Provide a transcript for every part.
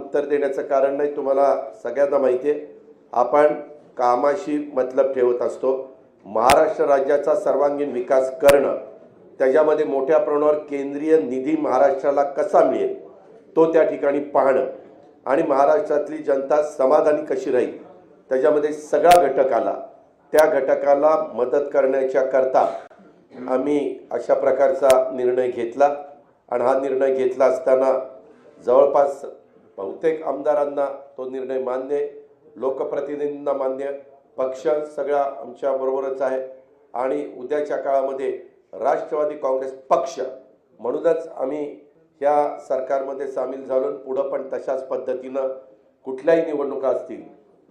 उत्तर देण्याचं कारण नाही, तुम्हाला सगळ्यांना माहिती आहे आपण कामाशी मतलब ठेवत असतो। महाराष्ट्र राज्याचा सर्वांगीण विकास करणं, त्याच्यामध्ये मोठ्या प्रमाणावर केंद्रीय निधी महाराष्ट्राला कसा मिळेल तो त्या ठिकाणी पाहणं आणि महाराष्ट्रातली जनता समाधानी कशी राहील त्याच्यामध्ये सगळा घटक आला। त्या घटकाला मदत करण्याच्या करता आम्ही अशा प्रकारचा निर्णय घेतला आणि हा निर्णय घेतला असताना जवळपास बहुतेक आमदारांना तो निर्णय मान्य आहे, लोकप्रतिनिधींना मान्य, पक्ष सगळा आमच्या बरोबरच आहे आणि उद्याच्या काळामध्ये राष्ट्रवादी काँग्रेस पक्ष म्हणूनच आम्ही या सरकारमध्ये सामील झालो। पुढे पण तशाच पद्धतीनं कुठल्याही निवडणुका असतील,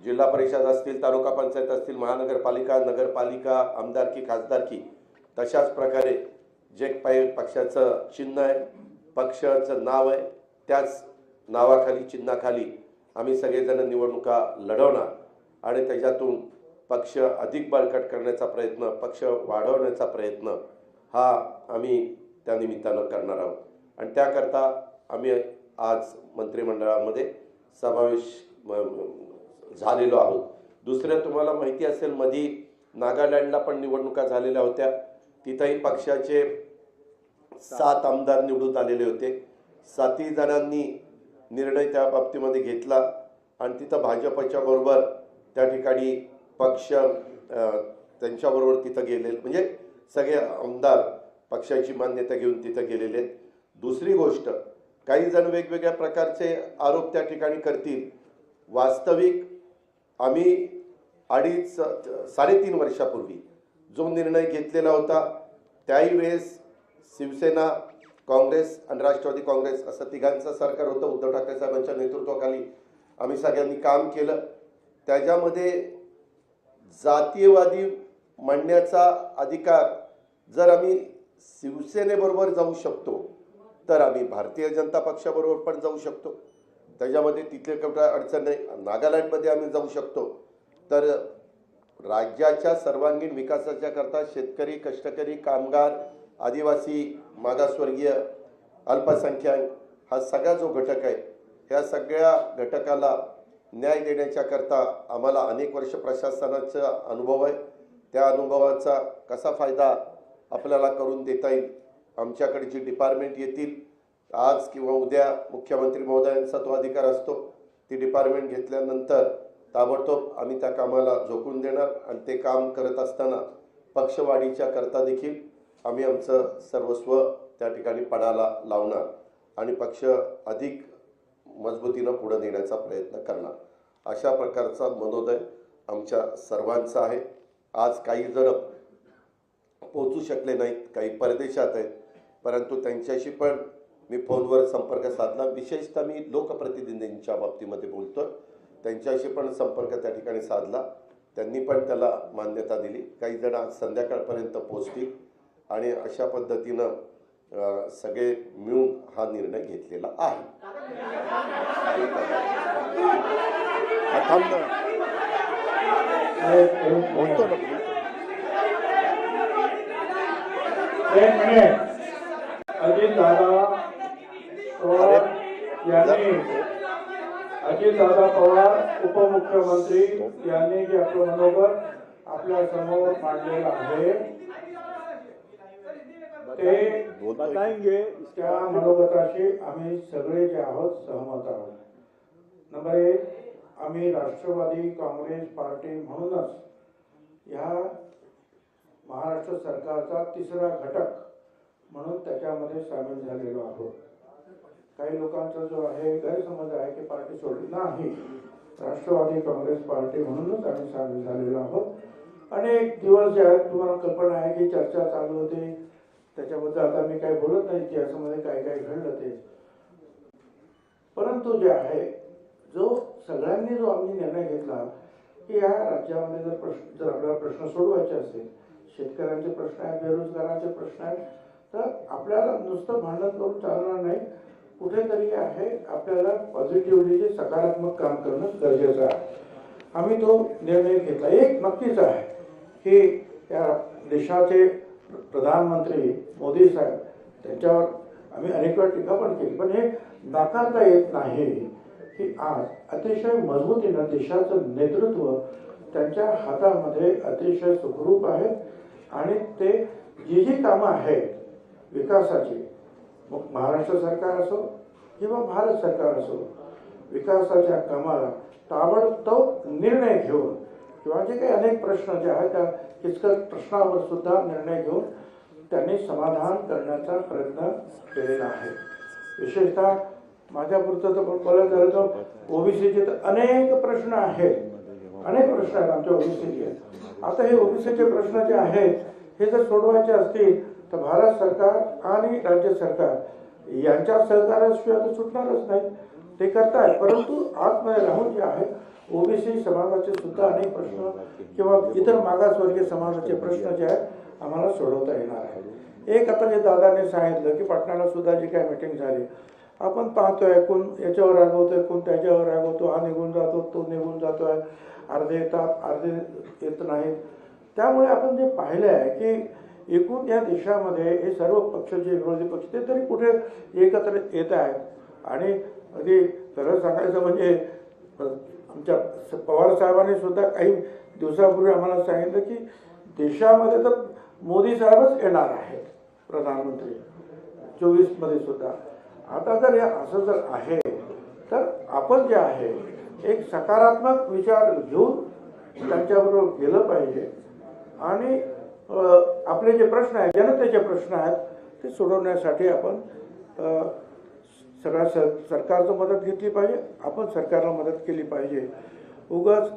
जिल्हा परिषद असतील, तालुका पंचायत असतील, महानगरपालिका, नगरपालिका, आमदारकी, खासदारकी, तशाच प्रकारे जे पक्षाचं चिन्ह आहे, पक्षाचं नाव आहे, त्याच नावाखाली चिन्हाखाली आम्ही सगळेजण निवडणुका लढवणार आणि त्याच्यातून पक्ष अधिक बळकट करण्याचा प्रयत्न, पक्ष वाढवण्याचा प्रयत्न हा आम्ही त्या निमित्तानं करणार आहोत आणि त्याकरता आम्ही आज मंत्रिमंडळामध्ये समावेश झालेलो आहोत। दुसरं तुम्हाला माहिती असेल मधी नागालँडला पण निवडणुका झालेल्या होत्या, तिथेही पक्षाचे 7 आमदार निवडून आलेले होते। 7 जणांनी निर्णय त्या बाबतीमध्ये घेतला आणि तिथं भाजपच्या बरोबर त्या ठिकाणी पक्ष त्यांच्याबरोबर तिथं गेलेले, म्हणजे सगळे आमदार पक्षाची मान्यता घेऊन तिथं गेलेले आहेत। दुसरी गोष्ट, काही जण वेगवेगळ्या प्रकारचे आरोप त्या ठिकाणी करतील, वास्तविक आम्ही 3.5 वर्षापूर्वी जो निर्णय घेतलेला होता त्याही वेळेस शिवसेना, काँग्रेस आणि राष्ट्रवादी काँग्रेस असं तिघांचं सरकार होतं। उद्धव ठाकरे साहेबांच्या नेतृत्वाखाली आम्ही सगळ्यांनी काम केलं। त्याच्यामध्ये जातीयवादी म्हणण्याचा अधिकार जर आम्ही शिवसेनेबरोबर जाऊ शकतो तर आम्ही भारतीय जनता पक्षाबरोबर पण जाऊ शकतो, त्याच्यामध्ये तिथे कुठं अडचण नाही। नागालँडमध्ये आम्ही जाऊ शकतो, तर राज्याच्या सर्वांगीण विकासाच्या करता शेतकरी, कष्टकरी, कामगार, आदिवासी, मागासवर्गीय, अल्पसंख्याक हा सगळा जो घटक आहे, ह्या सगळ्या घटकाला न्याय देण्याच्या करता आम्हाला अनेक वर्ष प्रशासनाचा अनुभव आहे। त्या अनुभवाचा कसा फायदा आपल्याला करून देता येईल, आमच्याकडे जी डिपार्टमेंट येतील आज किंवा उद्या मुख्यमंत्री महोदयांचा तो अधिकार असतो, ती डिपार्टमेंट घेतल्यानंतर ताबडतोब आम्ही त्या कामाला झोकून देणार आणि ते काम करत असताना पक्षवाढीच्या करता देखील आम्ही आमचं सर्वस्व त्या ठिकाणी पणाला लावणार आणि पक्ष अधिक मजबूतीनं पुढे नेण्याचा प्रयत्न करणार, अशा प्रकारचा मनोदय आमच्या सर्वांचा आहे। आज काही जण पोहोचू शकले नाहीत, काही परदेशात आहेत, परंतु त्यांच्याशी पण मी फोनवर संपर्क साधला, विशेषतः मी लोकप्रतिनिधींच्या बाबतीमध्ये बोलतोय, त्यांच्याशी पण संपर्क त्या ठिकाणी साधला, त्यांनी पण त्याला मान्यता दिली। काही जण आज संध्याकाळपर्यंत पोहोचतील आणि अशा पद्धतीनं सगळे मिळून हा निर्णय घेतलेला आहे। अजितदादा पवार उपमुख्यमंत्री यांनी जे आपलं मनोगत आपल्या समोर मांडलेलं आहे ते बताएंगे। त्या मनोगताशी आम्ही सगळे जे आहोत सहमत आहोत। नंबर 1, आम्ही राष्ट्रवादी काँग्रेस पार्टी म्हणूनच ह्या महाराष्ट्र सरकारचा तिसरा घटक म्हणून त्याच्यामध्ये सामील झालेलो आहोत। काही लोकांचा जो आहे गैरसमज आहे की पार्टी सोडली नाही, राष्ट्रवादी काँग्रेस पार्टी म्हणूनच आम्ही सामील झालेलो आहोत। अनेक दिवस जे आहेत तुम्हाला कल्पना आहे की चर्चा चालू होती, त्याच्याबद्दल आता मी काही बोलत नाही की याच्यामध्ये काय काय घडलं ते, परंतु जे आहे जो सगळ्यांनी जो आम्ही निर्णय घेतला की या राज्यामध्ये जर आपल्याला प्रश्न सोडवायचे असेल, शेतकऱ्यांचे प्रश्न आहेत, बेरोजगारांचे प्रश्न आहेत, तर आपल्याला नुसतं भांडण करून चालणार नाही, कुठेतरी आहे आपल्याला पॉझिटिव्हली सकारात्मक काम करणं गरजेचं आहे। आम्ही तो निर्णय घेतला। एक नक्कीच आहे की या देशाचे प्रधानमंत्री मोदी साहेब त्यांच्यावर आम्ही अनेक वेळा टीका पण केली, पण हे नाकारता येत नाही की आज अतिशय मजबूतीनं देशाचं नेतृत्व त्यांच्या हातामध्ये अतिशय सुखरूप आहे आणि ते जी कामं आहेत विकासाची, मग महाराष्ट्र सरकार असो किंवा भारत सरकार असो, विकासाच्या कामाला ताबडतोब निर्णय घेऊन किंवा जे काही अनेक प्रश्न जे आहेत त्या किचकट प्रश्नावर सुद्धा निर्णय घेऊन त्यांनी समाधान करण्याचा प्रयत्न केलेला आहे. विशेषतः माझ्यापुरतं तर बोलायचं झालं तर ओबीसीचे तर अनेक प्रश्न आहेत, अनेक प्रश्न आहेत आमच्या ओबीसीचे. आता हे ओबीसीचे प्रश्न जे आहेत हे जर सोडवायचे असतील तर भारत सरकार आणि राज्य सरकार यांच्या सहकार्याशिवाय तर सुटणारच नाही. ते करतायत, परंतु आतमध्ये राहून जे आहे ओबीसी समाजाचे सुद्धा अनेक प्रश्न किंवा इतर मागासवर्गीय समाजाचे प्रश्न जे आहेत आम्हाला सोडवता येणार आहे. एक आता जे दादाने सांगितलं की पाटणाला सुद्धा जी काय मीटिंग झाली, आपण पाहतोय कोण याच्यावर रागवतोय, कोण त्याच्यावर रागवतो, हा निघून जातो, तो निघून जातोय, अर्धे येतात अर्धे येत नाहीत. त्यामुळे आपण जे पाहिलं आहे की एकूण या देशामध्ये हे सर्व पक्ष जे विरोधी पक्ष ते तरी कुठे एकत्र येत आहेत. आणि अगदी खरं सांगायचं म्हणजे आमच्या पवार साहेबांनी सुद्धा काही दिवसापूर्वी आम्हाला सांगितलं की देशामध्ये तर मोदी साहेबच येणार आहेत प्रधानमंत्री 24मध्ये सुद्धा. आता जर हे असं जर आहे तर आपण जे आहे एक सकारात्मक विचार घेऊन त्यांच्याबरोबर गेलं पाहिजे आणि आपले जे प्रश्न आहेत, जनतेचे प्रश्न आहेत ते सोडवण्यासाठी आपण सगळ्या सरकारचं मदत घेतली पाहिजे, आपण सरकारला मदत केली पाहिजे. उगाच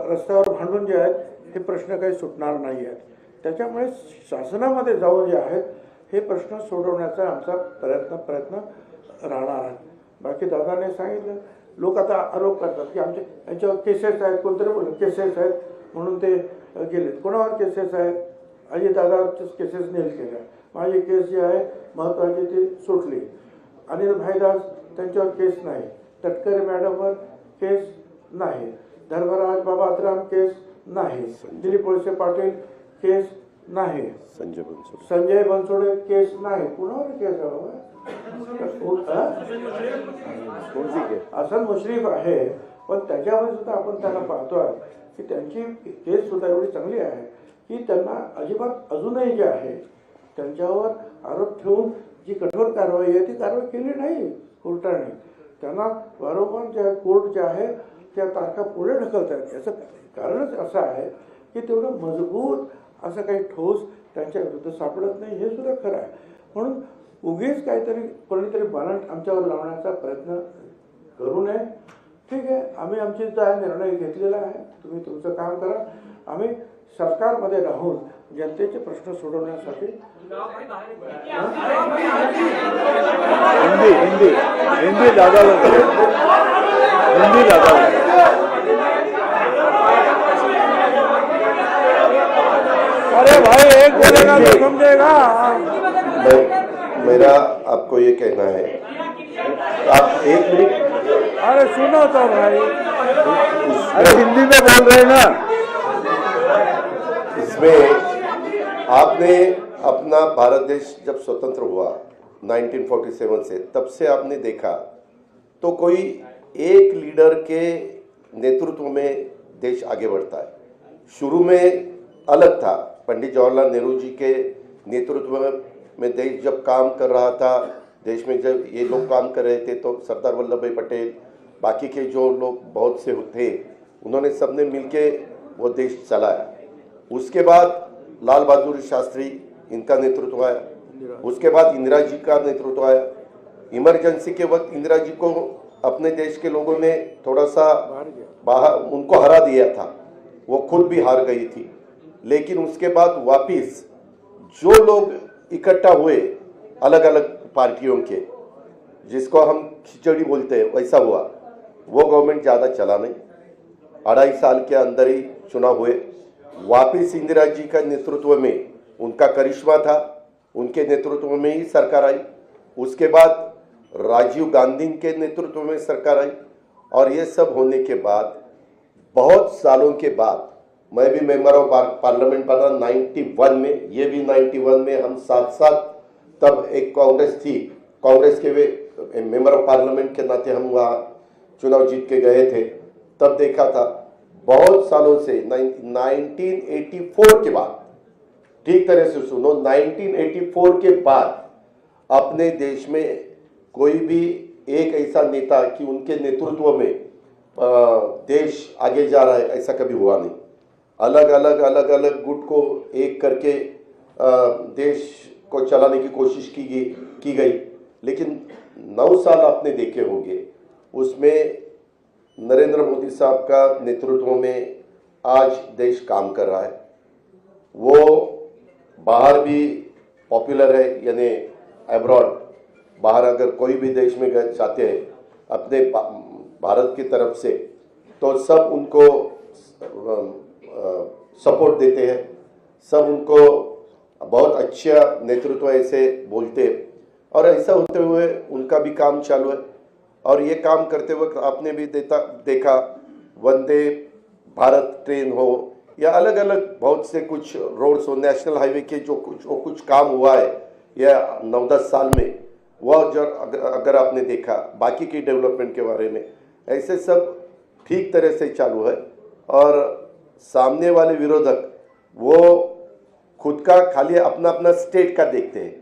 रस्त्यावर भांडून जे आहेत हे प्रश्न काही सुटणार नाही आहेत. त्याच्यामुळे शासनामध्ये जाऊन जे आहेत हे प्रश्न सोडवण्याचा आमचा प्रयत्न राहणार आहे. बाकी दादाने सांगितलं, लोक आता आरोप करतात की आमचे यांच्यावर केसेस आहेत, कोणतरी बोललं केसेस आहेत म्हणून ते गेले. कोणावर केसेस आहेत? अजितदादावरच केसेस नील केल्या. माझी केस जी आहे महत्त्वाची ती सुटली. अनिल भाईदास त्यांच्यावर केस नाही, तटकरे मॅडमवर केस नाही, धर्मराज बाबाराम केस नाही, दिलीप वळसे पाटील केस नाही, संजय बनसोडे केस नाही. कुणावर केस आहे? हसन मुश्रीफ आहे, पण त्याच्यावर सुद्धा आपण त्यांना पाहतोय की त्यांची केस सुद्धा एवढी चांगली आहे की त्यांना अजिबात अजूनही जे आहे त्यांच्यावर आरोप ठेवून जी कठोर कारवाई आहे ती कारवाई केली नाही कोर्टाने. त्यांना वारंवार जे कोर्ट जे आहे त्या तारखा पुढे ढकलत आहेत. याचं कारणच असं आहे की तेवढं मजबूत असं काही ठोस त्यांच्या विरुद्ध सापडत नाही, हे सुद्धा खरं आहे. म्हणून उगीच काहीतरी कोणीतरी बालंट आमच्यावर लावण्याचा प्रयत्न करू नये. ठीक आहे, आम्ही आमची निर्णय घेतलेला आहे, तुम्ही तुमचं काम करा. आम्ही सरकारमध्ये राहून जनतेचे प्रश्न सोडवण्यासाठी हिंदी दादा अरे भाई एक बोलेगा तो समझेगा. मेरा आपको ये कहना है, आप एक मिनट, अरे सुनो तो भाई, अरे हिंदी में बोल रहे हैं ना. इसमें आपने अपना भारत देश जब स्वतंत्र हुआ 1947 से, तब से आपने देखा तो कोई एक लीडर के नेतृत्व में देश आगे बढ़ता है. शुरू में अलग था, पंडित जवाहरलाल नेहरू जी के नेतृत्व में देश जब काम कर रहा था, देश में जब ये लोग काम कर रहे थे तो सरदार वल्लभ भाई पटेल, बाकी के जो लोग बहुत से थे, उन्होंने सबने मिलके वो देश चलाया. उसके बाद लाल बहादुर शास्त्री, इनका नेतृत्व आया. उसके बाद इंदिरा जी का नेतृत्व आया. इमरजेंसी के वक्त इंदिरा जी को अपने देश के लोगों ने थोड़ा सा बाहर उनको हरा दिया था, वो खुद भी हार गई थी. लेकिन उसके बाद वापिस जो लोग इकट्ठा हुए अलग अलग पार्टियों के, जिसको हम खिचड़ी बोलते हैं, वैसा हुआ. वो गवर्नमेंट ज़्यादा चला नहीं, 2.5 साल के अंदर ही चुनाव हुए. वापिस इंदिरा जी का नेतृत्व में उनका करिश्मा था, उनके नेतृत्व में ही सरकार आई. उसके बाद राजीव गांधी के नेतृत्व में सरकार आई. और ये सब होने के बाद बहुत सालों के बाद मैं भी मेंबर ऑफ पार्लियामेंट बना 91 में, ये भी 91 में, हम साथ साथ. तब एक कांग्रेस थी, कांग्रेस के वे मेंबर ऑफ पार्लियामेंट के नाते हम वहाँ चुनाव जीत के गए थे, तब देखा था बहुत सालों से 1984 के बाद, ठीक तरह से सुनो, 1984 के बाद अपने देश में कोई भी एक ऐसा नेता कि उनके नेतृत्व में देश आगे जा रहा है, ऐसा कभी हुआ नहीं। अलग अलग गुट को एक करके देश को चलाने की कोशिश की गई, लेकिन 9 साल आपने देखे होंगे, उसमें नरेंद्र मोदी साहब का नेतृत्व में आज देश काम कर रहा है। वो बाहर भी पॉपुलर है, यानी अब्रॉड, बाहर अगर कोई भी देश में जाते हैं अपने भारत की तरफ से, तो सब उनको सपोर्ट देते हैं, सब उनको बहुत अच्छा नेतृत्व ऐसे बोलते हैं। और ऐसा होते हुए उनका भी काम चालू है। और ये काम करते वक्त आपने भी देखा वंदे भारत ट्रेन हो या अलग अलग बहुत से कुछ रोड्स हो, नेशनल हाईवे के जो कुछ काम हुआ है या 9-10 साल में, वह जो अगर आपने देखा बाकी की डेवलपमेंट के बारे में, ऐसे सब ठीक तरह से चालू है। और सामने वाले विरोधक वो खुद का खाली अपना अपना स्टेट का देखते हैं,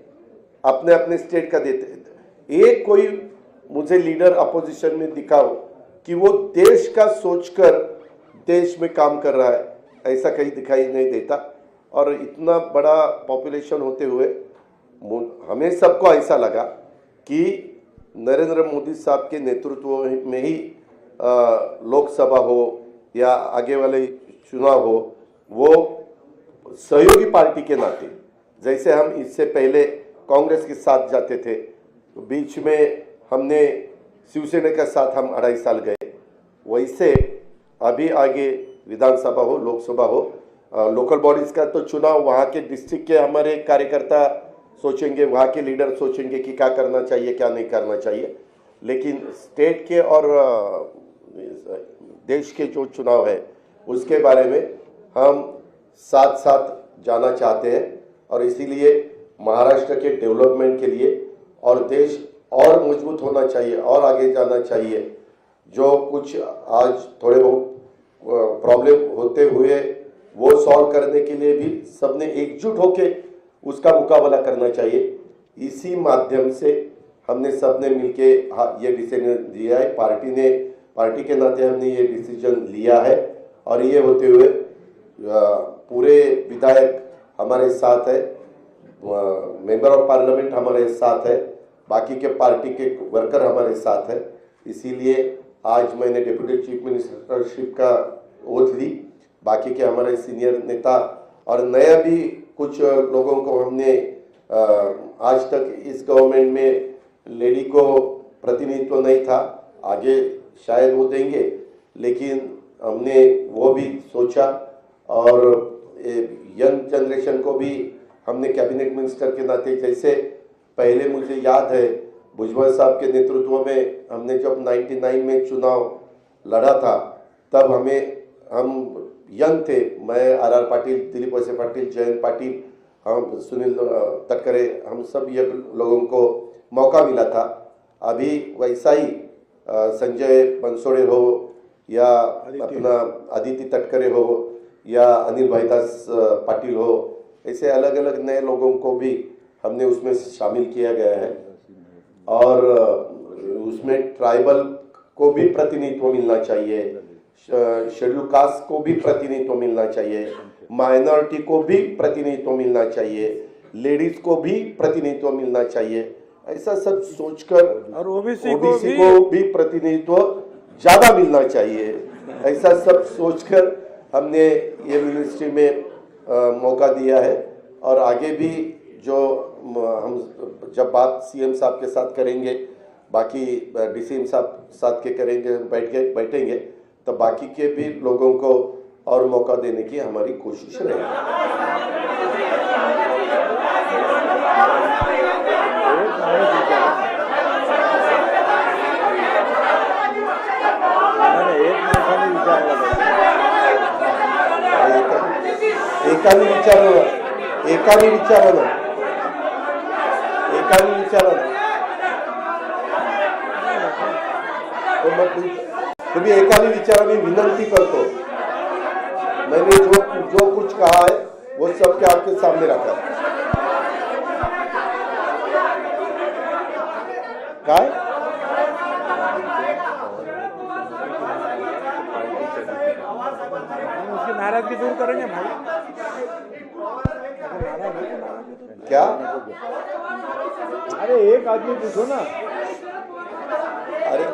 अपने अपने स्टेट का देते हैं। एक कोई मुझे लीडर अपोजिशन में दिखाओ कि वो देश का सोचकर देश में काम कर रहा है, ऐसा कहीं दिखाई नहीं देता। और इतना बड़ा पॉपुलेशन होते हुए हमें सबको ऐसा लगा कि नरेंद्र मोदी साहब के नेतृत्व में ही लोकसभा हो या आगे वाले चुनाव हो, वो सहयोगी पार्टी के नाते, जैसे हम इससे पहले कांग्रेस के साथ जाते थे, बीच में हमने शिवसेना के साथ हम 2.5 साल गए, वैसे अभी आगे विधानसभा हो, लोकसभा हो, लोकल बॉडीज का तो चुनाव वहाँ के डिस्ट्रिक्ट के हमारे कार्यकर्ता सोचेंगे, वहाँ के लीडर सोचेंगे कि क्या करना चाहिए क्या नहीं करना चाहिए। लेकिन स्टेट के और देश के जो चुनाव है उसके बारे में हम साथ साथ जाना चाहते हैं। और इसीलिए महाराष्ट्र के डेवलपमेंट के लिए और देश और मजबूत होना चाहिए और आगे जाना चाहिए। जो कुछ आज थोड़े बहुत प्रॉब्लम होते हुए वो सॉल्व करने के लिए भी सबने एकजुट होके उसका मुकाबला करना चाहिए। इसी माध्यम से हमने सबने मिलके ये डिसीजन लिया है, पार्टी के नाते हमने ये डिसीजन लिया है। और ये होते हुए पूरे विधायक हमारे साथ है, मेंबर ऑफ पार्लियामेंट हमारे साथ है, बाकी के पार्टी के वर्कर हमारे साथ है। इसीलिए आज मैंने डिप्टी चीफ मिनिस्टरशिप का ओथ ली। बाकी के हमारे सीनियर नेता और नया भी कुछ लोगों को हमने आज तक इस गवर्नमेंट में लेडी को प्रतिनिधित्व नहीं था, आगे शायद वो देंगे, लेकिन हमने वो भी सोचा। और यंग जनरेशन को भी हमने कैबिनेट मिनिस्टर के नाते, जैसे पहले मुझे याद है भुजबल साहब के नेतृत्व में हमने जब 99 में चुनाव लड़ा था, तब हम यंग थे, मैं आर पाटिल, दिलीप वळसे पाटिल, जयंत पाटिल, हम सुनील तटकरे, हम सब ये लोगों को मौका मिला था। अभी वैसा ही संजय बनसोड़े हो या अपना आदित्य तटकरे हो या अनिल भाईदास पाटिल हो, ऐसे अलग अलग नए लोगों को भी हमने उसमें शामिल किया गया है। और उसमें ट्राइबल को भी प्रतिनिधित्व मिलना चाहिए, शेड्यूल कास्ट को भी प्रतिनिधित्व मिलना चाहिए, माइनॉरिटी को भी प्रतिनिधित्व मिलना चाहिए, लेडीज को भी प्रतिनिधित्व मिलना चाहिए। ऐसा सब सोचकर और ओबीसी को भी प्रतिनिधित्व ज्यादा मिलना चाहिए, ऐसा सब सोचकर हमने ये मिनिस्ट्री में मौका दिया है। और आगे भी जो हम जब बात सीएम साहब के साथ करेंगे, बाकी डीसीएम साहब साथ के करेंगे, बैठेंगे, तो बाकी के भी लोगों को और मौका देने की हमारी कोशिश रहेगी। एकाने विचारलं तो मग तुम्ही एकाने विचारा, मी विनंती करतो, मैंने जो कुछ कहा है वो सबके आपके सामने रखा. काय उसकी नाराजगी दूर करेंगे भाई. क्या अरे एक आदमी पूछो ना. अरे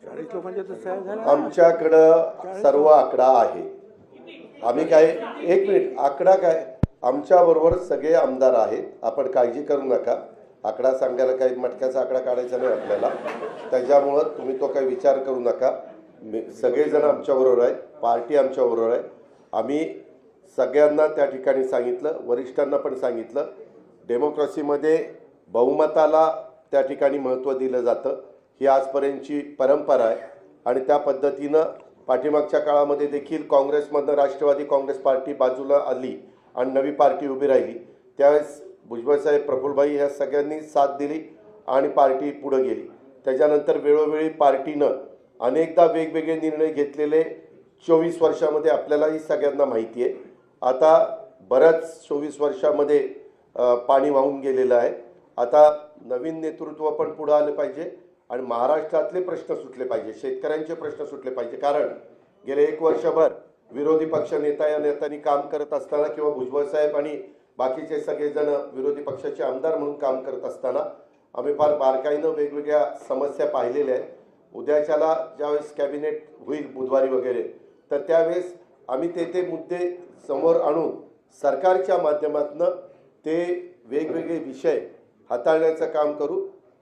चाळीस लोकांच्या तर सह्या झाल्या. आमच्याकडं सर्व आकडा आहे. आम्ही काय, एक मिनिट, आकडा काय, आमच्या बरोबर सगळे आमदार आहेत. आपण काळजी करू नका. आकडा सांगायला काही मटक्याचा आकडा काढायचा नाही आपल्याला, त्याच्यामुळं तुम्ही तो काही विचार करू नका. सगळेजण आमच्याबरोबर आहेत, पार्टी आमच्याबरोबर आहे. आम्ही सगळ्यांना त्या ठिकाणी सांगितलं, वरिष्ठांना पण सांगितलं, डेमोक्रेसीमध्ये बहुमताला त्या ठिकाणी महत्त्व दिलं जातं. ही आजपर्यंतची परंपरा आहे आणि त्या पद्धतीनं पाठीमागच्या काळामध्ये देखील काँग्रेसमधनं राष्ट्रवादी काँग्रेस पार्टी बाजूला आली आणि नवी पार्टी उभी राहिली. त्यावेळेस भुजबळसाहेब, प्रफुल्लभाई ह्या सगळ्यांनी साथ दिली आणि पार्टी पुढे गेली. त्याच्यानंतर वेळोवेळी पार्टीनं अनेकदा वेगवेगळे निर्णय घेतलेले 24 वर्षामध्ये आपल्यालाही सगळ्यांना माहिती आहे. आता बऱ्याच 24 वर्षामध्ये पाणी वाहून गेलेलं आहे. आता नवीन नेतृत्व पण पुढे आलं पाहिजे आणि महाराष्ट्रातले प्रश्न सुटले पाहिजे, शेतकऱ्यांचे प्रश्न सुटले पाहिजे. कारण गेले 1 वर्षभर विरोधी पक्ष नेता या नेत्यांनी काम करत असताना किंवा भुजबळसाहेब आणि बाकीचे सगळेजण विरोधी पक्षाचे आमदार म्हणून काम करत असताना आम्ही फार बारकाईनं वेगवेगळ्या समस्या पाहिलेल्या आहेत. उद्याच्याला ज्यावेळेस कॅबिनेट होईल बुधवारी वगैरे, तर त्यावेळेस आम्ही ते मुद्दे समोर आणून सरकारच्या माध्यमातून ते वेगवेगळे विषय हाताळण्याचं काम करू,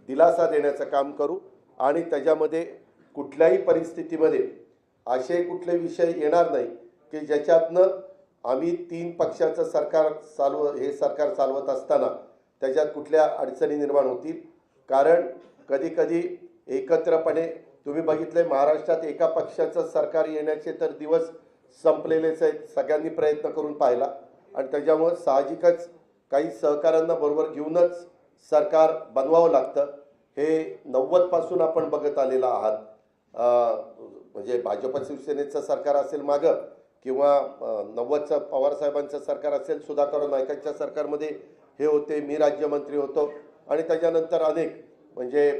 दिलासा देण्याचं काम करू आणि त्याच्यामध्ये कुठल्याही परिस्थितीमध्ये असे कुठले विषय येणार नाही की ज्याच्यातनं आम्ही 3 पक्षाचं सरकार सरकार चालवत असताना त्याच्यात कुठल्या अडचणी निर्माण होतील. कारण कधी एकत्रपणे तुम्ही बघितले, महाराष्ट्रात एका पक्षाचं सरकार येण्याचे तर दिवस संपलेलेच आहेत, सगळ्यांनी प्रयत्न करून पाहिला आणि त्याच्यामुळे साहजिकच काही सहकाऱ्यांना बरोबर घेऊनच सरकार बनवावं लागतं. हे 90 पासून आपण बघत आलेलं आहात. म्हणजे भाजप शिवसेनेचं सरकार असेल मागं किंवा 90चं पवारसाहेबांचं सरकार असेल, सुधाकर नायकांच्या सरकारमध्ये हे होते, मी राज्यमंत्री होतो आणि त्याच्यानंतर अनेक म्हणजे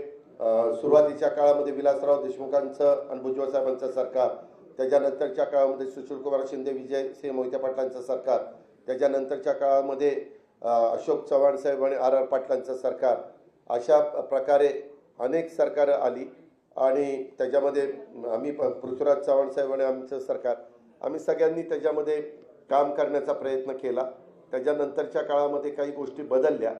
सुरुवातीच्या काळामध्ये विलासराव देशमुखांचं आणि भुजबळ साहेबांचं सरकार, त्याच्यानंतरच्या काळामध्ये सुशीलकुमार शिंदे, विजयसिंह मोहिते पाटलांचं सरकार, त्याच्यानंतरच्या काळामध्ये अशोक चव्हाण साहेब आणि आर पाटलांचं सरकार, अशा प्रकारे अनेक सरकारं आली आणि त्याच्यामध्ये आम्ही पृथ्वीराज चव्हाण साहेब आणि आमचं सरकार, आम्ही सगळ्यांनी त्याच्यामध्ये काम करण्याचा प्रयत्न केला. त्याच्यानंतरच्या काळामध्ये काही गोष्टी बदलल्या.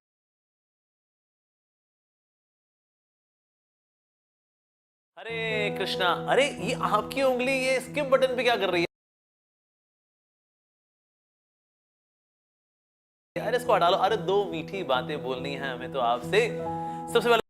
अरे कृष्णा, अरे ये आपकी उंगली ये स्किप बटन पे क्या कर रही है? अरे इसको हटा लो. अरे 2 मीठी बातें बोलनी है हमें तो आपसे. सबसे पहले